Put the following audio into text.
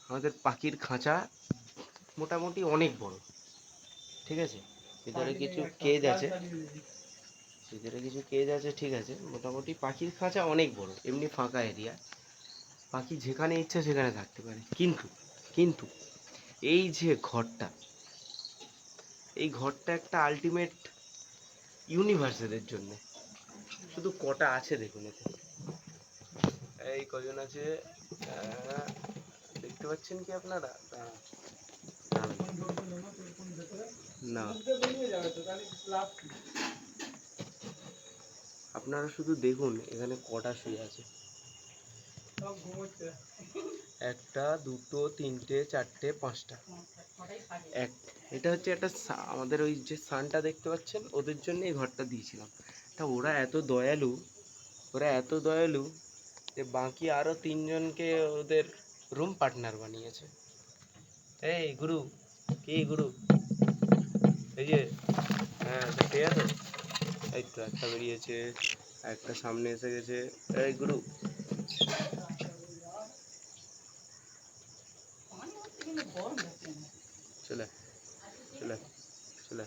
আমাদের পাখির খাঁচা মোটামুটি অনেক বড়, ঠিক আছে। ভিতরে কিছু কেজ আছে, ঠিক আছে। মোটামুটি পাখির খাঁচা অনেক বড়, এমনি ফাঁকা এরিয়া, পাখি যেখানে ইচ্ছা সেখানে থাকতে পারে। কিন্তু কিন্তু এই যে ঘরটা, এই ঘরটা একটা আলটিমেট ইউনিভার্স এদের জন্য। শুধু কটা আছে দেখুন এতে, এই কজন আছে দেখতে পাচ্ছেন কি আপনারা? না, আপনারা শুধু দেখুন এখানে কটা শুয়ে আছে। একটা, দুটো, তিনটে, চারটে, পাঁচটা। এটা হচ্ছে একটা আমাদের ওই যে সানটা দেখতে পাচ্ছেন, ওদের জন্য এই ঘরটা দিয়েছিলাম। তা ওরা এত দয়ালু যে বাকি আরো তিনজনকে ওদের রুম পার্টনার বানিয়েছে। এই গুরু, কি গুরু, এই যে, হ্যাঁ ঠিক আছে। এই তো একটা বেরিয়েছে, একটা সামনে এসে গেছে। এই গুরু, চলে চলে চলে।